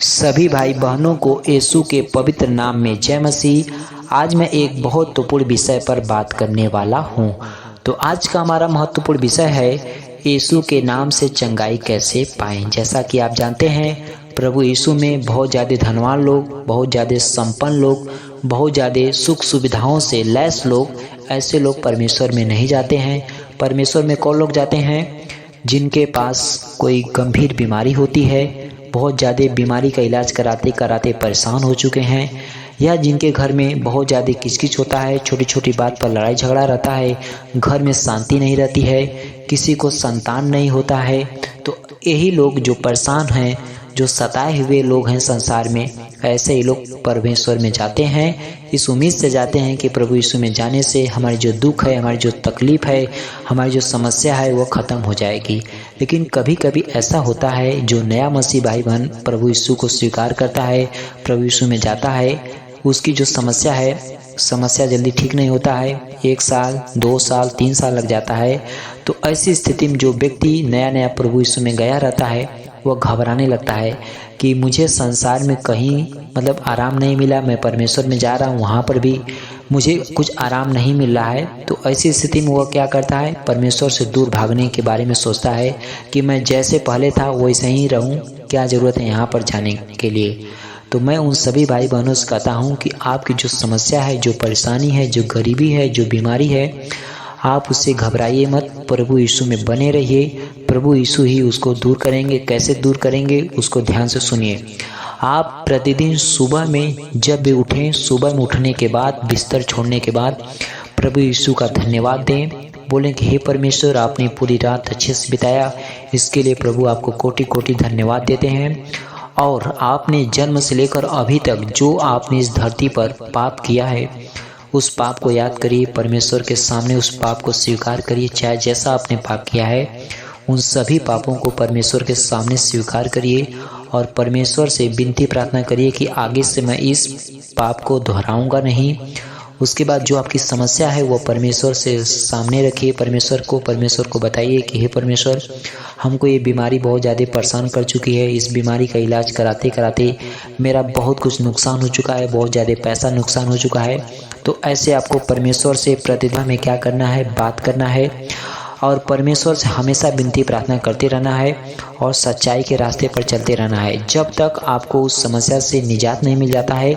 सभी भाई बहनों को यीशु के पवित्र नाम में जय मसीह। आज मैं एक बहुत महत्वपूर्ण विषय पर बात करने वाला हूँ। तो आज का हमारा महत्वपूर्ण विषय है यीशु के नाम से चंगाई कैसे पाएं। जैसा कि आप जानते हैं, प्रभु यीशु में बहुत ज़्यादा धनवान लोग, बहुत ज़्यादा संपन्न लोग, बहुत ज़्यादा सुख सुविधाओं से लैस लोग, ऐसे लोग परमेश्वर में नहीं जाते हैं। परमेश्वर में कौन लोग जाते हैं? जिनके पास कोई गंभीर बीमारी होती है, बहुत ज़्यादा बीमारी का इलाज कराते कराते परेशान हो चुके हैं, या जिनके घर में बहुत ज़्यादा किचकिच होता है, छोटी छोटी बात पर लड़ाई झगड़ा रहता है, घर में शांति नहीं रहती है, किसी को संतान नहीं होता है। तो यही लोग जो परेशान हैं, जो सताए हुए लोग हैं संसार में, ऐसे ही लोग परमेश्वर में जाते हैं। इस उम्मीद से जाते हैं कि प्रभु यीशु में जाने से हमारी जो दुख है, हमारी जो तकलीफ़ है, हमारी जो समस्या है वो ख़त्म हो जाएगी। लेकिन कभी कभी ऐसा होता है, जो नया मसीह भाई बहन प्रभु यीशु को स्वीकार करता है, प्रभु यीशु में जाता है, उसकी जो समस्या जल्दी ठीक नहीं होता है। 1 साल, 2 साल, 3 साल लग जाता है। तो ऐसी स्थिति में जो व्यक्ति नया नया प्रभु यीशु में गया रहता है, वह घबराने लगता है कि मुझे संसार में कहीं आराम नहीं मिला, मैं परमेश्वर में जा रहा हूँ, वहाँ पर भी मुझे कुछ आराम नहीं मिल रहा है। तो ऐसी स्थिति में वह क्या करता है? परमेश्वर से दूर भागने के बारे में सोचता है कि मैं जैसे पहले था वैसे ही रहूँ, क्या ज़रूरत है यहाँ पर जाने के लिए। तो मैं उन सभी भाई बहनों से कहता हूँ कि आपकी जो समस्या है, जो परेशानी है, जो गरीबी है, जो बीमारी है, आप उससे घबराइए मत, प्रभु यीशु में बने रहिए। प्रभु यीशु ही उसको दूर करेंगे। कैसे दूर करेंगे, उसको ध्यान से सुनिए। आप प्रतिदिन सुबह में जब भी उठें, सुबह में उठने के बाद, बिस्तर छोड़ने के बाद प्रभु यीशु का धन्यवाद दें। बोलें कि हे परमेश्वर, आपने पूरी रात अच्छे से बिताया, इसके लिए प्रभु आपको कोटि कोटि धन्यवाद देते हैं। और आपने जन्म से लेकर अभी तक जो आपने इस धरती पर पाप किया है, उस पाप को याद करिए, परमेश्वर के सामने उस पाप को स्वीकार करिए। चाहे जैसा आपने पाप किया है, उन सभी पापों को परमेश्वर के सामने स्वीकार करिए और परमेश्वर से विनती प्रार्थना करिए कि आगे से मैं इस पाप को दोहराऊंगा नहीं। उसके बाद जो आपकी समस्या है वो परमेश्वर से सामने रखिए, परमेश्वर को बताइए कि हे परमेश्वर, हमको ये बीमारी बहुत ज़्यादा परेशान कर चुकी है, इस बीमारी का इलाज कराते कराते मेरा बहुत कुछ नुकसान हो चुका है, बहुत ज़्यादा पैसा नुकसान हो चुका है। तो ऐसे आपको परमेश्वर से प्रतिदिन में क्या करना है? बात करना है और परमेश्वर से हमेशा विनती प्रार्थना करते रहना है और सच्चाई के रास्ते पर चलते रहना है। जब तक आपको उस समस्या से निजात नहीं मिल जाता है,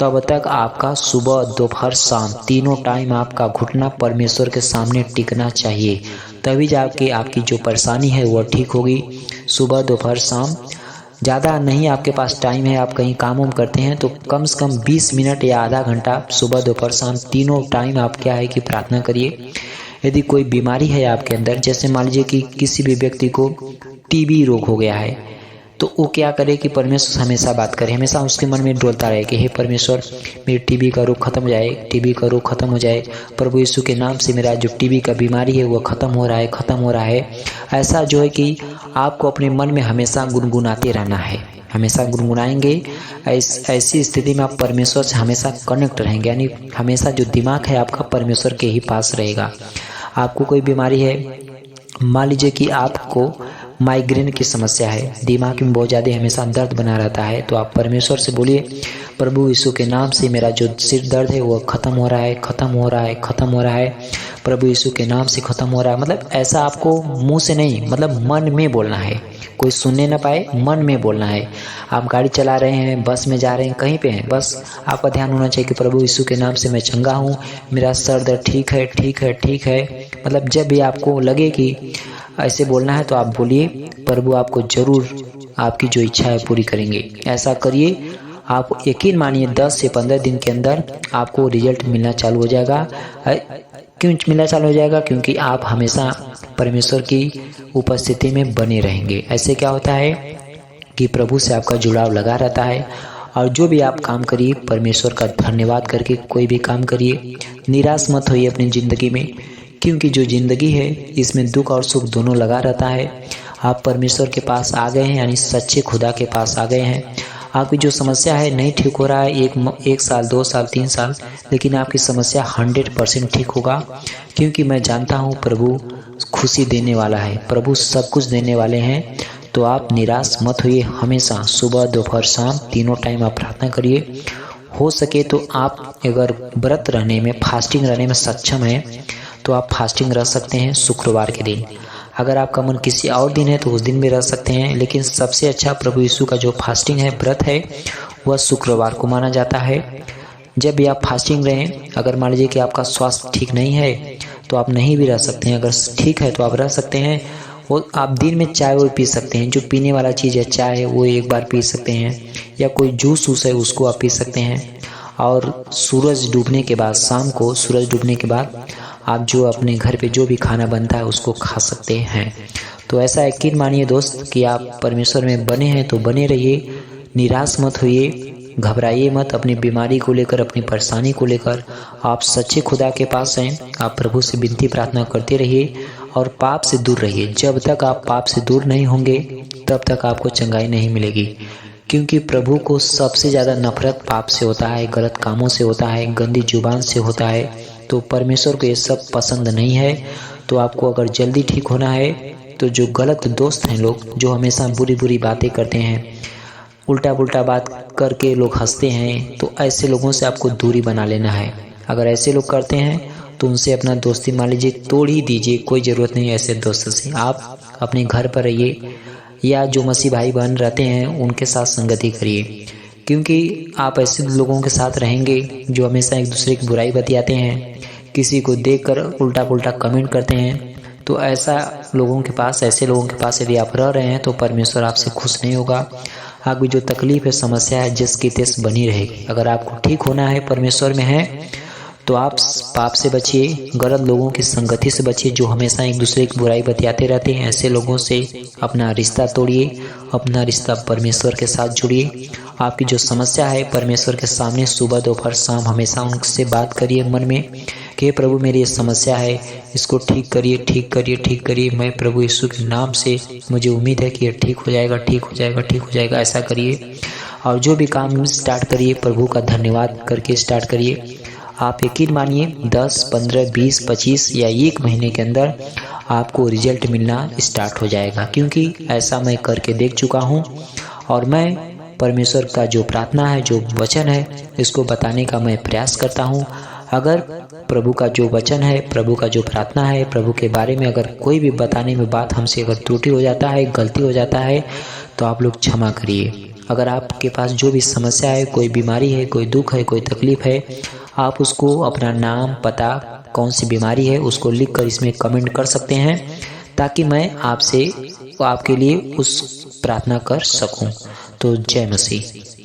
तब तक आपका सुबह, दोपहर, शाम तीनों टाइम आपका घुटना परमेश्वर के सामने टिकना चाहिए। तभी जाके आपकी जो परेशानी है वह ठीक होगी। सुबह, दोपहर, शाम, ज़्यादा नहीं आपके पास टाइम है, आप कहीं काम वाम करते हैं, तो कम से कम 20 मिनट या आधा घंटा सुबह, दोपहर, शाम तीनों टाइम आप क्या है कि प्रार्थना करिए। यदि कोई बीमारी है आपके अंदर, जैसे मान लीजिए कि किसी भी व्यक्ति को टीबी रोग हो गया है, तो वो क्या करे कि परमेश्वर से हमेशा बात करे, हमेशा उसके मन में डोलता रहे कि हे परमेश्वर, मेरी टीबी का रोग खत्म हो जाए, टीबी का रोग खत्म हो जाए, प्रभु यीशु के नाम से मेरा जो टीबी का बीमारी है वो खत्म हो रहा है, खत्म हो रहा है। ऐसा जो है कि आपको अपने मन में हमेशा गुनगुनाते रहना है, हमेशा गुनगुनाएंगे। ऐसी स्थिति में आप परमेश्वर से हमेशा कनेक्ट रहेंगे, यानी हमेशा जो दिमाग है आपका परमेश्वर के ही पास रहेगा। आपको कोई बीमारी है, मान लीजिए कि आपको माइग्रेन की समस्या है, दिमाग में बहुत ज़्यादा हमेशा दर्द बना रहता है, तो आप परमेश्वर से बोलिए, प्रभु यीशु के नाम से मेरा जो सिर दर्द है वो ख़त्म हो रहा है, ख़त्म हो रहा है, ख़त्म हो रहा है, प्रभु यीशु के नाम से ख़त्म हो रहा है। ऐसा आपको मुंह से नहीं, मन में बोलना है, कोई सुनने ना पाए, मन में बोलना है। आप गाड़ी चला रहे हैं, बस में जा रहे हैं, कहीं पे हैं, बस आपका ध्यान होना चाहिए कि प्रभु यीशु के नाम से मैं चंगा हूँ, मेरा सर दर्द ठीक है, ठीक है, ठीक है। जब भी आपको लगे कि ऐसे बोलना है तो आप बोलिए, प्रभु आपको ज़रूर आपकी जो इच्छा है पूरी करेंगे। ऐसा करिए, आप यकीन मानिए 10 से 15 दिन के अंदर आपको रिजल्ट मिलना चालू हो जाएगा। क्यों मिलना चालू हो जाएगा? क्योंकि आप हमेशा परमेश्वर की उपस्थिति में बने रहेंगे। ऐसे क्या होता है कि प्रभु से आपका जुड़ाव लगा रहता है। और जो भी आप काम करिए, परमेश्वर का धन्यवाद करके कोई भी काम करिए। निराश मत होइए अपनी ज़िंदगी में, क्योंकि जो ज़िंदगी है इसमें दुख और सुख दोनों लगा रहता है। आप परमेश्वर के पास आ गए हैं, यानी सच्चे खुदा के पास आ गए हैं। आपकी जो समस्या है नहीं ठीक हो रहा है, एक साल, 2 साल, 3 साल, लेकिन आपकी समस्या 100% ठीक होगा, क्योंकि मैं जानता हूँ प्रभु खुशी देने वाला है, प्रभु सब कुछ देने वाले हैं। तो आप निराश मत होइए, हमेशा सुबह दोपहर शाम तीनों टाइम आप प्रार्थना करिए। हो सके तो आप अगर व्रत रहने में, फास्टिंग रहने में सक्षम हैं तो आप फास्टिंग रह सकते हैं शुक्रवार के दिन। अगर आपका मन किसी और दिन है तो उस दिन भी रह सकते हैं, लेकिन सबसे अच्छा प्रभु यीशु का जो फास्टिंग है, व्रत है, वह शुक्रवार को माना जाता है। जब भी आप फास्टिंग रहें, अगर मान लीजिए कि आपका स्वास्थ्य ठीक नहीं है तो आप नहीं भी रह सकते हैं, अगर ठीक है तो आप रह सकते हैं। वो आप दिन में चाय वो पी सकते हैं, जो पीने वाला चीज़ है चाय है वो एक बार पी सकते हैं, या कोई जूस वूस है उसको आप पी सकते हैं। और सूरज डूबने के बाद, शाम को सूरज डूबने के बाद आप जो अपने घर पे जो भी खाना बनता है उसको खा सकते हैं। तो ऐसा यकीन मानिए दोस्त कि आप परमेश्वर में बने हैं तो बने रहिए, निराश मत होइए, घबराइए मत अपनी बीमारी को लेकर, अपनी परेशानी को लेकर। आप सच्चे खुदा के पास हैं, आप प्रभु से विनती प्रार्थना करते रहिए और पाप से दूर रहिए। जब तक आप पाप से दूर नहीं होंगे तब तक आपको चंगाई नहीं मिलेगी, क्योंकि प्रभु को सबसे ज़्यादा नफरत पाप से होता है, गलत कामों से होता है, गंदी जुबान से होता है। तो परमेश्वर को ये सब पसंद नहीं है। तो आपको अगर जल्दी ठीक होना है तो जो गलत दोस्त हैं लोग, जो हमेशा बुरी बुरी बातें करते हैं, उल्टा पुल्टा बात करके लोग हंसते हैं, तो ऐसे लोगों से आपको दूरी बना लेना है। अगर ऐसे लोग करते हैं तो उनसे अपना दोस्ती मान लीजिए, तोड़ ही दीजिए, कोई ज़रूरत नहीं है ऐसे दोस्तों से। आप अपने घर पर रहिए, या जो मसीह भाई बहन रहते हैं उनके साथ संगति करिए, क्योंकि आप ऐसे लोगों के साथ रहेंगे जो हमेशा एक दूसरे की बुराई बतियाते हैं, किसी को देखकर उल्टा पुल्टा कमेंट करते हैं। तो ऐसे लोगों के पास यदि आप रह रहे हैं तो परमेश्वर आपसे खुश नहीं होगा। आपकी जो तकलीफ है, समस्या है, जिस की तिस बनी रहेगी। अगर आपको ठीक होना है, परमेश्वर में है, तो आप पाप से बचिए, गलत लोगों की संगति से बचिए, जो हमेशा एक दूसरे की बुराई बतियाते रहते हैं। ऐसे लोगों से अपना रिश्ता तोड़िए, अपना रिश्ता परमेश्वर के साथ जुड़िए। आपकी जो समस्या है परमेश्वर के सामने सुबह दोपहर शाम हमेशा उनसे बात करिए मन में कि प्रभु मेरी ये समस्या है, इसको ठीक करिए, ठीक करिए, ठीक करिए। मैं प्रभु यीशु के नाम से, मुझे उम्मीद है कि ये ठीक हो जाएगा, ठीक हो जाएगा, ठीक हो जाएगा। ऐसा करिए और जो भी काम स्टार्ट करिए प्रभु का धन्यवाद करके स्टार्ट करिए। आप यकीन मानिए 10, 15, 20, 25 या 1 महीने के अंदर आपको रिजल्ट मिलना स्टार्ट हो जाएगा, क्योंकि ऐसा मैं करके देख चुका हूँ। और मैं परमेश्वर का जो प्रार्थना है, जो वचन है, इसको बताने का मैं प्रयास करता हूँ। अगर प्रभु का जो वचन है, प्रभु का जो प्रार्थना है, प्रभु के बारे में अगर कोई भी बताने में बात हमसे अगर त्रुटि हो जाता है, गलती हो जाता है, तो आप लोग क्षमा करिए। अगर आपके पास जो भी समस्या है, कोई बीमारी है, कोई दुख है, कोई तकलीफ है, आप उसको अपना नाम, पता, कौन सी बीमारी है, उसको लिखकर इसमें कमेंट कर सकते हैं, ताकि मैं आपसे आपके लिए उस प्रार्थना कर सकूं। तो जय मसीह।